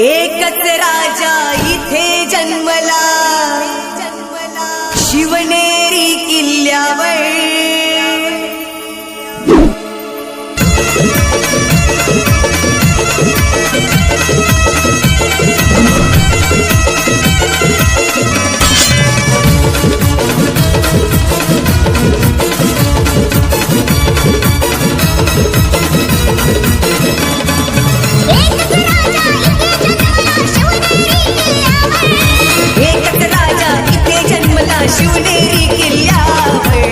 एकच राजा इथे जन्मला शिवनेरी किल्ल्यावर। शिवनेरी किल्ल्यावर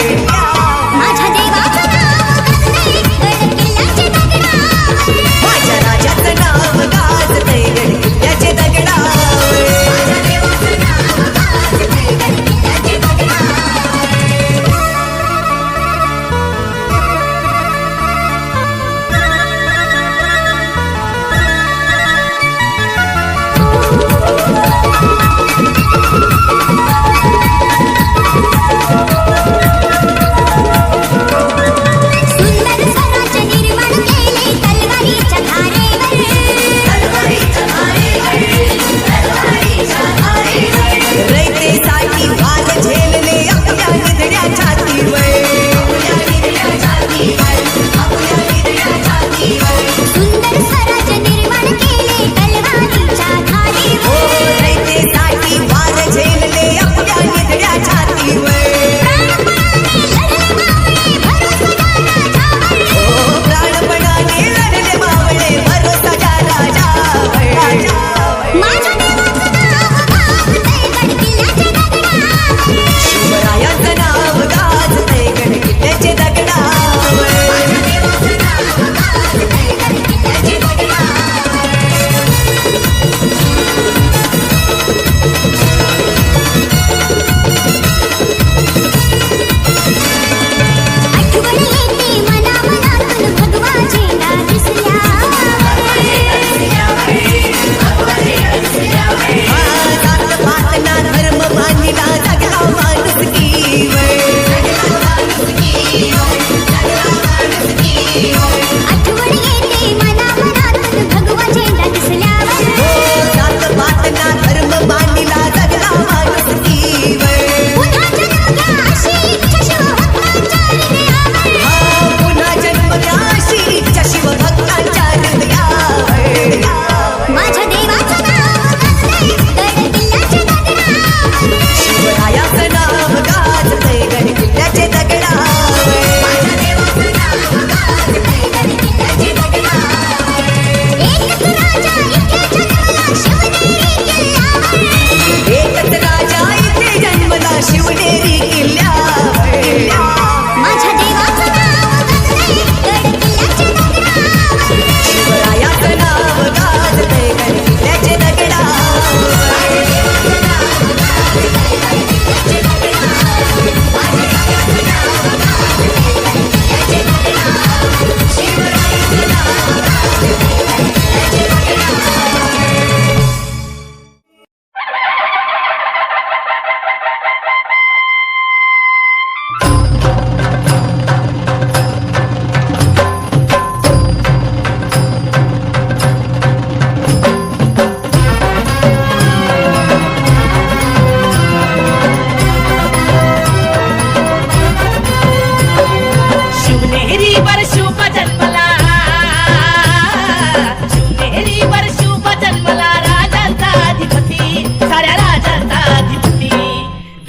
माझ्या देवाचं नाव गाजतंय गड किल्ल्याचे दगडावर। माझ्या राजाचं नाव गाजतंय गड किल्ल्याचे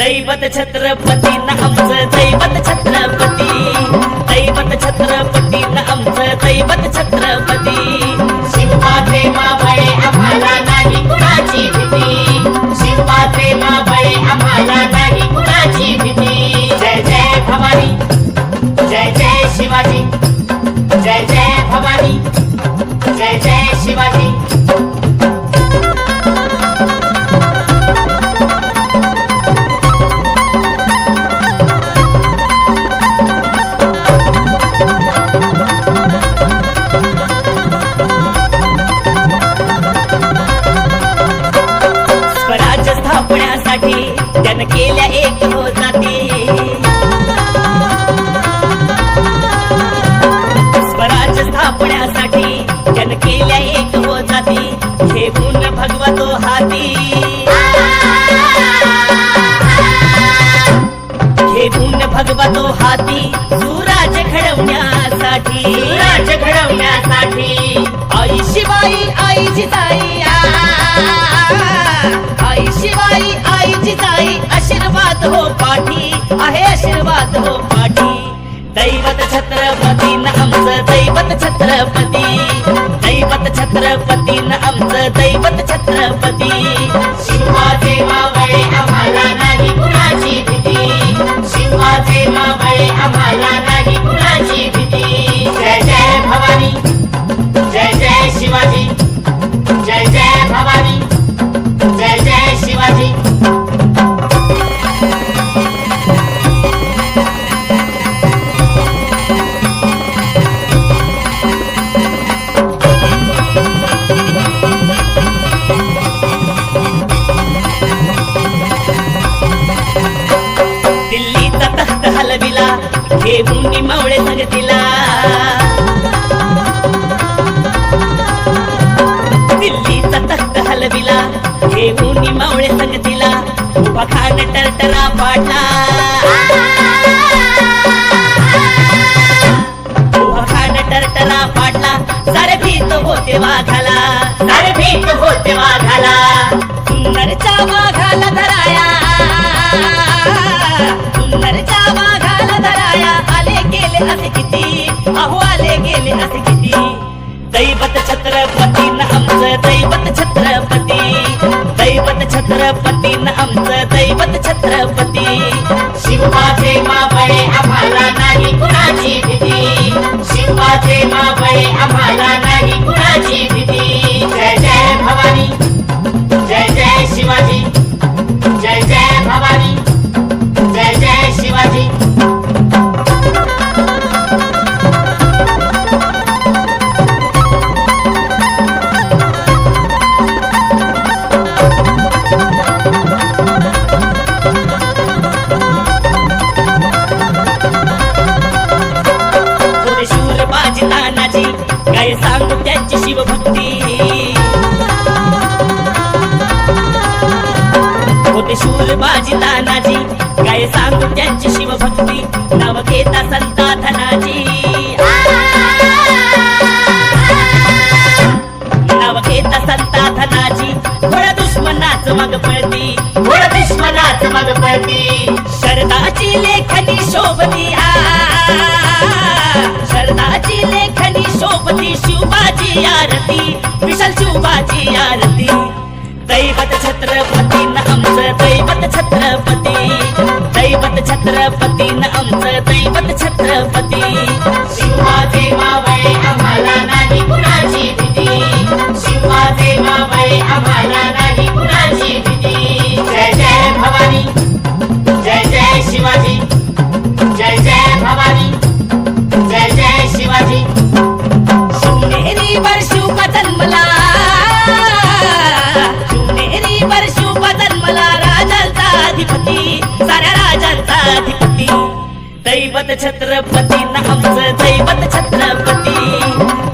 दैवत छत्रपती न आमचं दैवत छत्रपती, दैवत छत्रपती न आमचं दैवत छत्रपती। शिवाचे मावळे आम्हाला नाही कुणाची भीती, शिवाचे मावळे आम्हाला नाही कुणाची भीती। जय जय भवानी, जय जय शिवाजी, जय जय भवानी, जय जय शिवाजी। शिकवा तो हाती सुराज घडवण्यासाठी आई शिवाई आई जिजाई आई शिवाई आई जिजाई आशीर्वाद हो पाठी आहे आशीर्वाद हो पाठी दैवत छत्रपती न आमचं दैवत छत्रपती दैवत छत्रपती न आमचं दैवत छत्रपती शिवाचे मावळे आम्हाला नाही कुणाची भीती शिवाचे मावळे आम्हाला नाही कुणाची भीती जय जय भवानी जय जय शिवाजी जय जय भवानी जय जय शिवाजी दिल्लीचा तख्त हलविला घेऊन मावळे संगतीला दिल्लीचा तख्त हलविला घेऊन मावळे संगतीला उभा खान टरटरा पाडला उभा खान टरटरा पाडला सारे भीत होते वाघाला सारे भीत होते वाघाला सुंदरच्या वाघाला धराया सुंदरच्या वाघाला धराया आले गेले असे किती अहो आले गेले असे किती दैवत छत्रपती न आमचं दैवत छत्रपती दैवत छत्रपती न आमचं दैवत छत्रपती शिवाचे मावळे आम्हाला नाही कुणाची भीती शिवाचे मावळे आम्हाला नाही कुणाची भीती जय जय भवानी जय जय शिवाजी जय जय भवानी जय जय शिवाजी थोडे शूर बाजी तानाजी काय सांगू त्यांची शिवभक्ती होते शूर बाजी तानाजी काय सांगू त्यांची शिवभक्ती नाव घेता संता धनाजी नाव घेता संता धनाजी थोड्या दुश्मनाच मग पळती घोड दुश्मनाच मग पळती शरदाची लेखनी शोभती शरदाची लेखनी शोभती शिवबाची आरती विशाल शिवबाची आरती दैवत छत्रपती न आमचं दैवत छत्रपती दैवत छत्रपती न आमचं दैवत छत्रपती शिवाचे मावळे आम्हाला नाही कुणाची भीती शिवाचे मावळे आम्हाला नाही कुणाची भीती जय जय भवानी जय जय शिवाजी जय जय भवानी जय जय शिवाजी शिवनेरी वर्षुका जन्मला शिवनेरी वर्षुका जन्मला राजांचा अधिपती साऱ्या राजांचा अधिपती दैवत छत्रपती न आमचं दैवत छत्रपती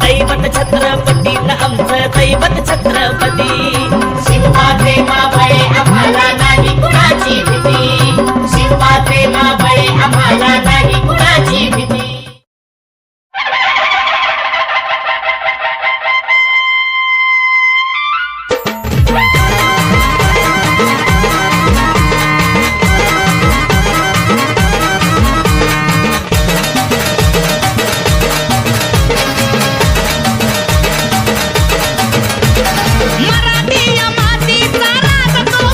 दैवत छत्रपती न आमचं दैवत छत्रपती शिवाचे मावळे आम्हाला नाही कुणाची भीती शिवाचे मावळे आम्हाला नाही कुणाची भीती मराठी मातीचा राज तो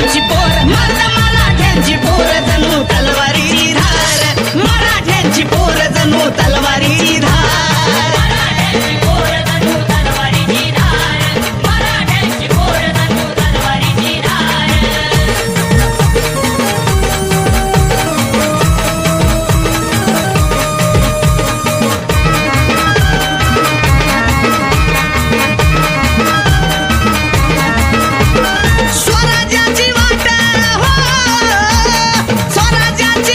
मराठ्यांची पोर मर्द मराठ्यांची पोर जणू तलवारीची धार मराठ्यांची पोर जणू तलवारीची धार मराठ्यांची पोर जणू तलवारीची धार मराठ्यांची पोर जणू तलवारीची धार स्वराज्याची वाट हो स्वराज्याची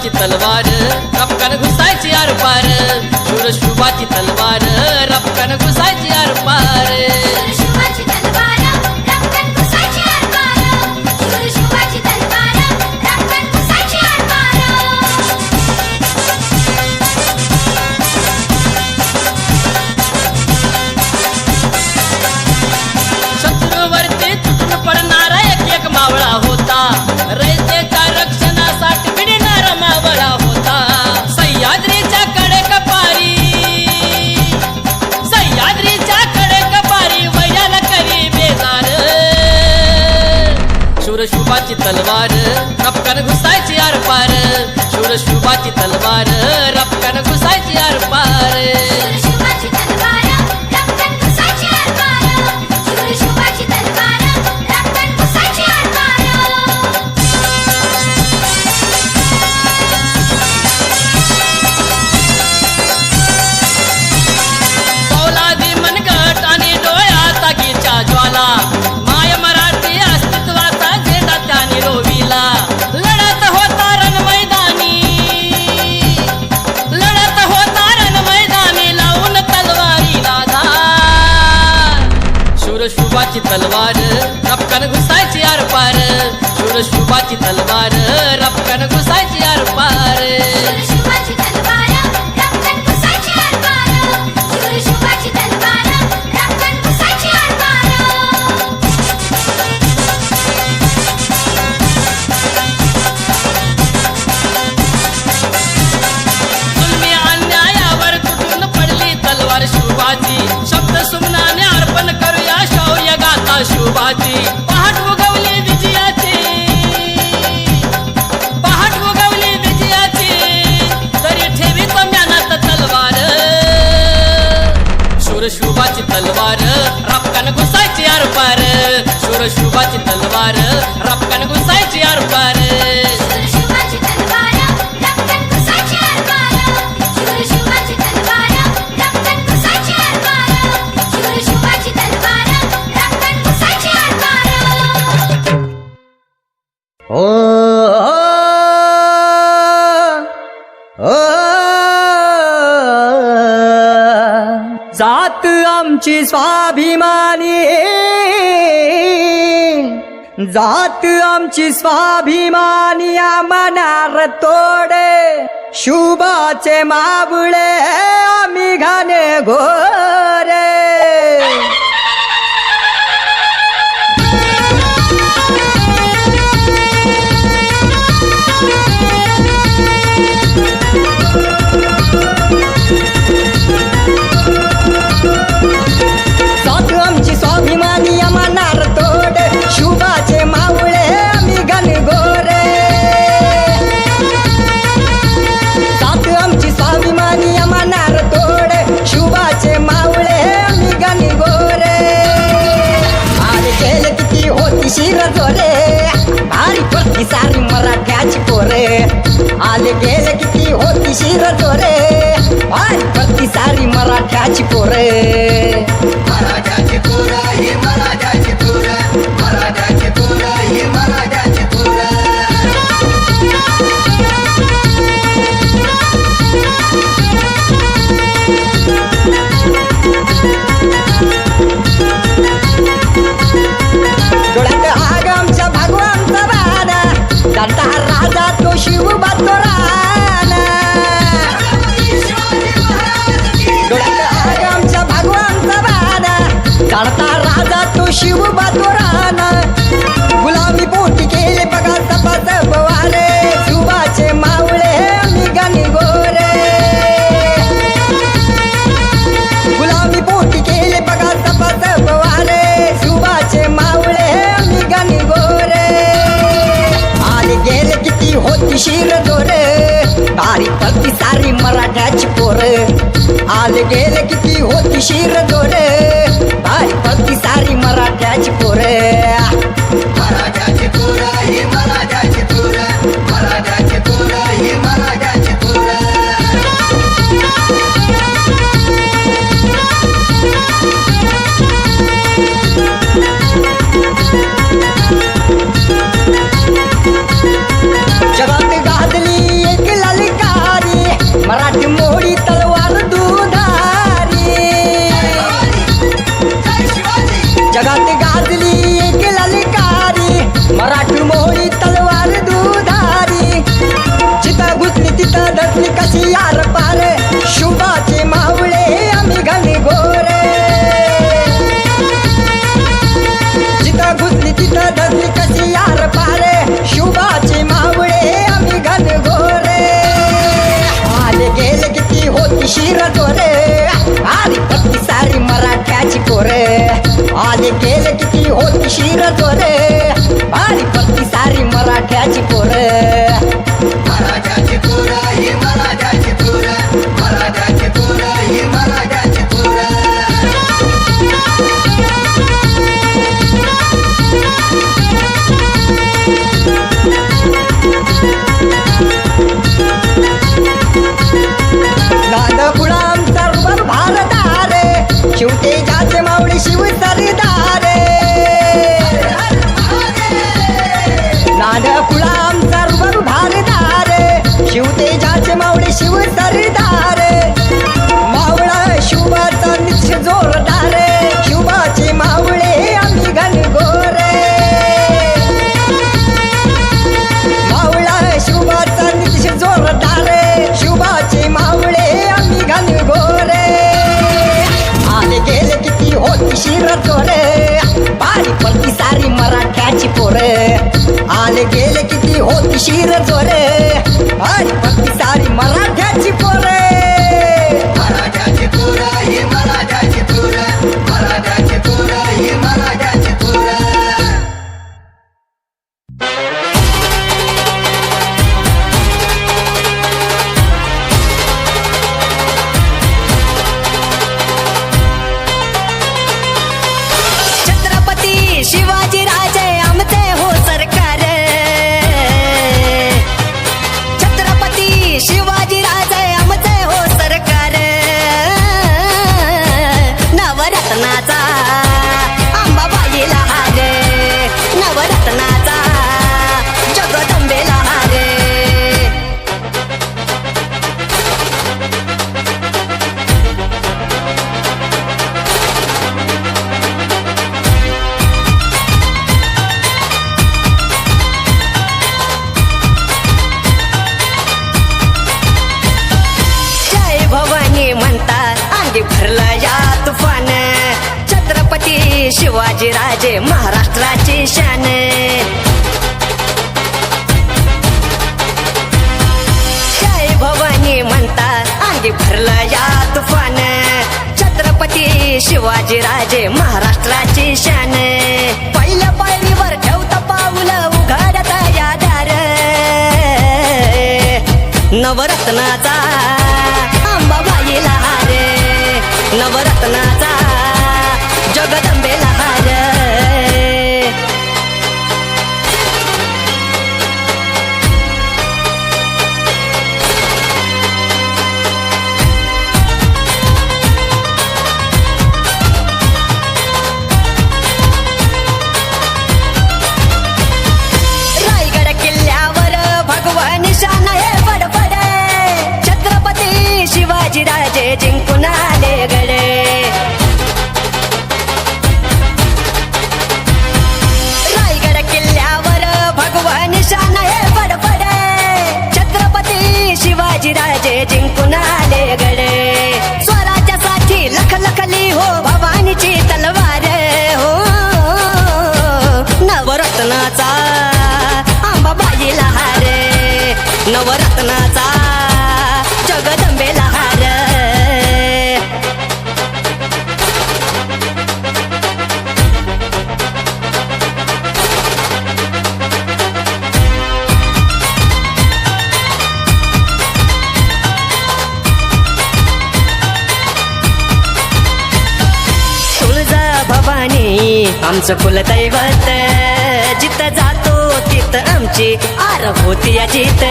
शुभाची तलवार रपकन घुसायची आरपार शूर शुभाची तलवार रपकन घुसायची आरपार शिवाची तलवार रपकन घुसायची आरपार शूर शिवाची तलवार रपकन घुसायची आरपार शत्रूवरती तुटून पडणारा एक मावळा होता रयतेच्या रक्षणासाठी भिडणारा मावळा होता सह्याद्रीच्या कडेकपारी वयाला करी बेजार शूर शुभाची तलवार रपकन घुसायची आरपार शूर शुभाची तलवार रपकन घुसायची आरपार शिवाची तलवार रपकन घुसायची आरपार शूर शिवाची तलवार रपकन घुसायची आरपार पौलादी मनगट आणि डोळ्यात आगीच्या ज्वाला माय मराठी अस्तित्वाचा झेंडा त्याने रोविला लढत होता रण मैदानी लावून तलवारीला धार शूर शुभाची तलवार रपकन घुसायची आरपार शूर शुभाची तलवार रपकन घुसायची आरपार शिवाची तलवार रपकन घुसायची आरपार शूर शिवाची तलवार रपकन घुसायची आरपार जुलमी अन्यायावर तुटून पडली तलवार शुभाची शब्द सुमनाने अर्पण करूया शौर्य गाथा शुभाची पहाट उगवली विजयाची तरी ठेवी तो म्यानात तलवार शूर शुभाची तलवार रपकन घुसायची आरपार शूर शुभाची तलवार रपकन घुसायची आरपार शिवाची तलवार रपकन घुसायची आरपार शूर शिवाची तलवार रपकन घुसायची आरपार शूर शिवाची तलवार रपकन घुसायची आरपार जात आमची स्वाभिमानी जात आमची स्वाभिमानी मनार तोडे शुभाचे मावळे आम्ही घाणे घोरे जात आमची स्वाभिमानी मनार तोड शुभाचे मावळे आम्ही घनघोरे जात आमची स्वाभिमानी मनार तोड शुभाचे मावळे आम्ही घनघोरे आले गेले किती होती शिर जोरे भारी पडती सारी मराठ्याची पोरे आले गेले किती होती शिर जोरे भारी पडती सारी मराठ्याची पोरे मराठ्याची पोरं ही मराठ्याची पोरं मराठ्याची पोरं ही मराठ्याची पोरं डोळ्यात आगमच्या भगवानचा बाणा जाणता राजा तो शिव बातोराना डोळ्यात आगमच्या भगवानचा बाणा जाणता राजा तो शिव बातोराना गुलामी पोटी केले बघा तपास पवारे शुभाचे मावळे आम्ही घनघोरे गुलामी पोटी केले बघा तपास पवारे शुभाचे मावळे आम्ही घनघोरे आले गेले किती होती शिर दोरे भारी पडती सारी मराठ्याची पोर आले गेले किती होती शिर दोरे भारी पडती सारी मराठ्याची पोर मराठ्याची पोरं ही मराठ्याची पोरं मराठ्याची पोरं ही मराठ्याची पोरं जगात गाजली एक गेले किती होती शिर जोरे आणि भक्ती सारी मराठ्याची पोरे मराठ्याची पोरं ही मराठ्याची पोरं मराठ्याची पोरं ही मराठ्याची पोरं छत्रपती शिवाजी राजे आमचे हो सरकार छत्रपती शिवाजी राजे आमचे हो सरकार नवरत्नाचा अंबाबाईला हार नवरत्नाचा जगदंबेला हार जय भवानी म्हणतात अंगी भरला या तुफान छत्रपती शिवाजी राजे महाराष्ट्राची शान जय भवानी म्हणतात अंगी भरला या तुफान छत्रपती शिवाजी राजे महाराष्ट्राची शान पहिल्या पायरीवर ठेवता पाऊल उघडता या दार नवरत्नाचा अंबाबाईला हार नवरत्नाचा जगदंबेला हार रायगड किल्ल्यावर भगवान शान हे बडबड छत्रपती शिवाजी राजे जिंकून आले गडे रायगड किल्ल्यावर भगवान शान हे बडबड छत्रपती शिवाजी राजे जिंकून आले गडे स्वराज्यासाठी लख लखली हो भवानीची तलवार हो नवरत्नाचा अंबाबाईला हार नवरत्नाचा जगदंबेला हार तुळजा भवानी आमचं कुलदैवत जिथं जातो तिथं आमची आरव होती या जित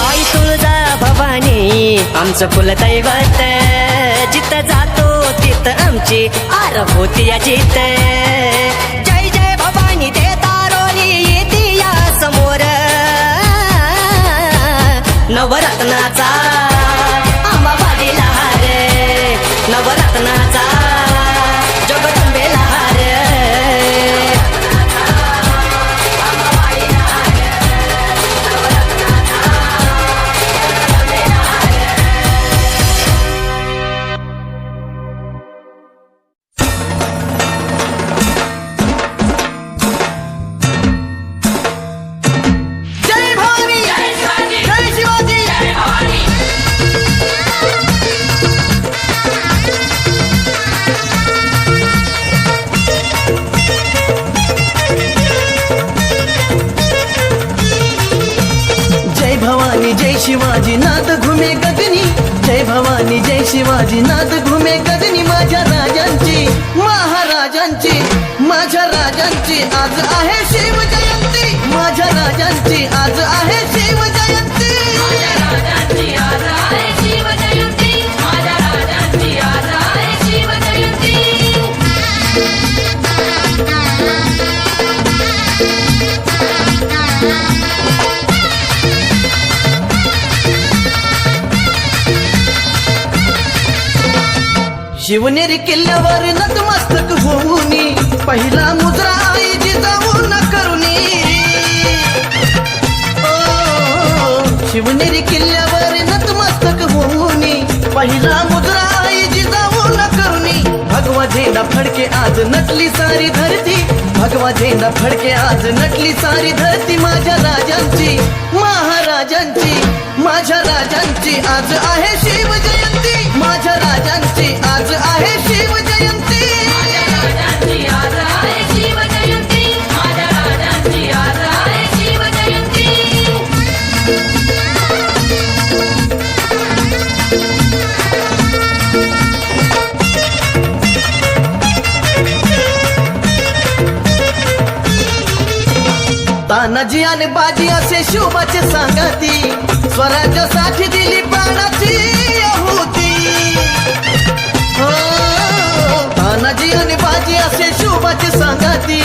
आई तुळजा भवानी आमचं कुलदैवत जिथं जातो तिथं आमची आरव होती या जित जय जय भवानी देता रोली येते या समोर नवरत्नाचा अंबाबाईला हार नवरत्नाचा जगदंबेला हार जय भवानी जय शिवाजी जय भवानी जय शिवाजी नाद घुमे गगनी जय भवानी जय शिवाजी नाद घुमे गगनी माझ्या राजांची महाराजांची माझ्या राजांची आज आहे शिव जयंती माझ्या राजांची आज आहे शिव जयंती शिवनेरी किल्ल्यावर नतमस्तक होऊनी पहिला मुद्रा आई जिजाऊन करुनी शिवनेरी किल्ल्यावर नतमस्तक होऊनी पहिला मुद्रा आई जिजाऊन करुनी भगवा झेंडा फडके आज नटली सारी धरती भगवा झेंडा फडके आज नटली सारी धरती माझ्या राजांची महाराजांची माझ्या राजांची आज आहे शिव जयंती माझ्या राजांची आज आहे शिव जयंती माझ्या राजांची आज आहे शिव जयंती माझ्या राजांची आज आहे शिव जयंती तानाजी आणि बाजी असे शोभाचे सांगाती स्वराज्यासाठी दिली प्राणाची आहुती हो तानाजी आणि बाजी असे शोभाचे सांगाती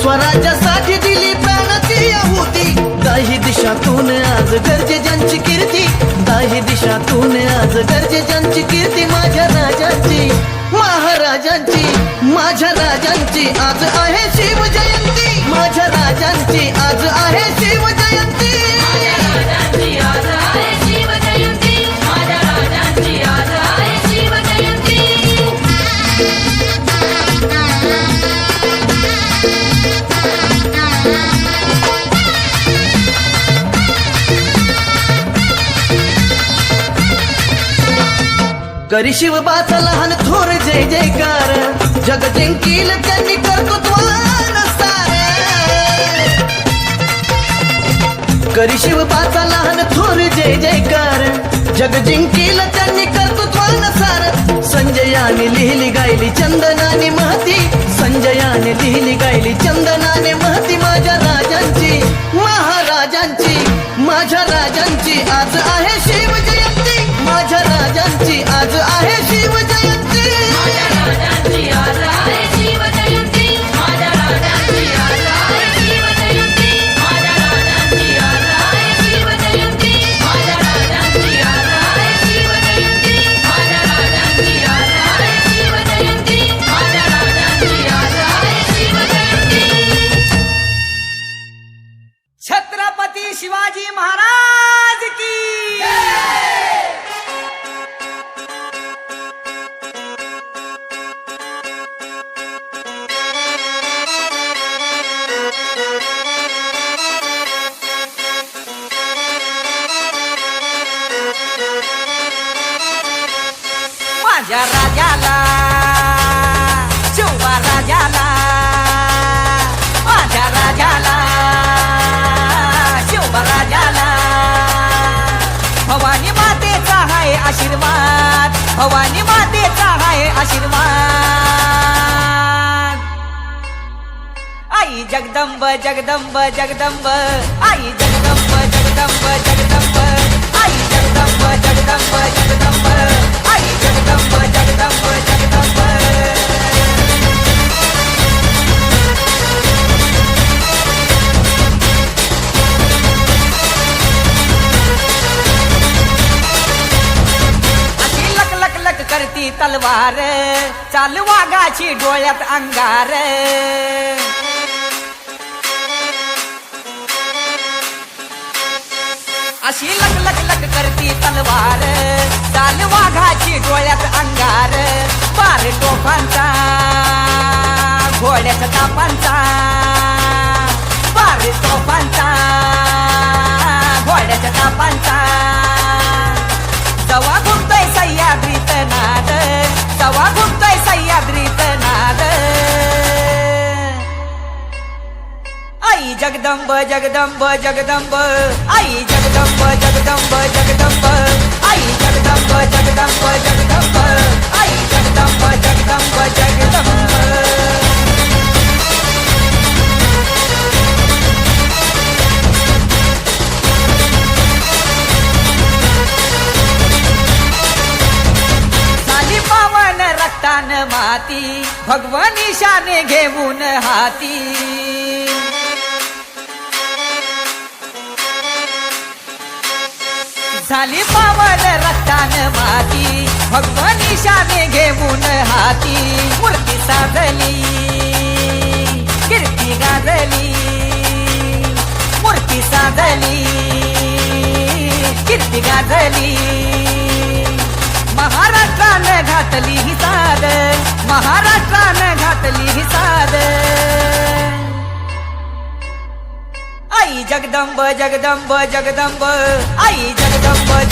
स्वराज्यासाठी दिली प्राणाची आहुती दाही दिशातून आज गरजे ज्यांची कीर्ती दाही दिशातून आज गरजे ज्यांची कीर्ती माझ्या राजांची महाराजांची माझ्या राजांची आज आहे शिव जयंती माझ्या राजांची आज आहे शिव जयंती माझ्या राजांची आज आहे शिव जयंती माझ्या राजांची आज आहे शिव जयंती करी शिवबाचा लहान थोर जय जयकार जग जिंकील त्यांनी कर्तृत्वान सार करी शिवबाचा लहान थोर जय जयकार जग जिंकील त्यांनी कर्तृत्वान सार संजयाने लिहिली गायली चंदनाने महती संजयाने लिहिली गायली चंदनाने महती माझ्या राजांची महाराजांची माझ्या राजांची आज आहे शिव जयंती माझ्या राजांची आज आहे शिव जयंती माझ्या राजांची आज आहे शिव जयंती माझ्या राजांची आज आहे शिव जयंती माझ्या राजांची आज आहे शिव जयंती माझ्या राजांची आज आहे शिव जयंती माझ्या राजांची आज आहे शिव जयंती माझ्या राजांची आज आहे शिव जयंती छत्रपती शिवाजी महाराज की माझ्या राजाला शिवबा राजाला माझ्या राजाला शिवबा राजाला भवानी मातेचा आहे आशीर्वाद भवानी मातेचा आहे आशीर्वाद आई जगदंब जगदंब जगदंब आई जगदंब जगदंब जगदंब आई जगदंब जगदंब जगदंब आई जगदंब जगदंब जगदंब अशी लक लक लक करती तलवार चाल वाघाची डोळ्यात अंगार अशी लक लक लक करती तलवार चाल वाघाची डोळ्यात अंगार बार टोफांचा घोड्याच्या तापांचा बार तोफांचा घोड्याच्या तापांचा जवा घुमतोय सह्याद्रीत नाद जवा घुमतोय सह्याद्रीत नाद आई जगदंब जगदंब जगदंब आई जगदंब जगदंब जगदंब आई जगदंब जगदंब जगदंब आई जगदंब जगदंब जगदंब झाली पावन रक्तान माती भगवानी शाने घेऊन हाती झाली पावन रक्तान माती भगवानी शाने घेऊन हाती मूर्ती साधली कीर्ती गाजली मूर्ती साधली कीर्ती गाजली महाराष्ट्राने घातली ही साद, महाराष्ट्राने घातली ही साद. आई जगदंब जगदंब जगदंब, आई जगदंब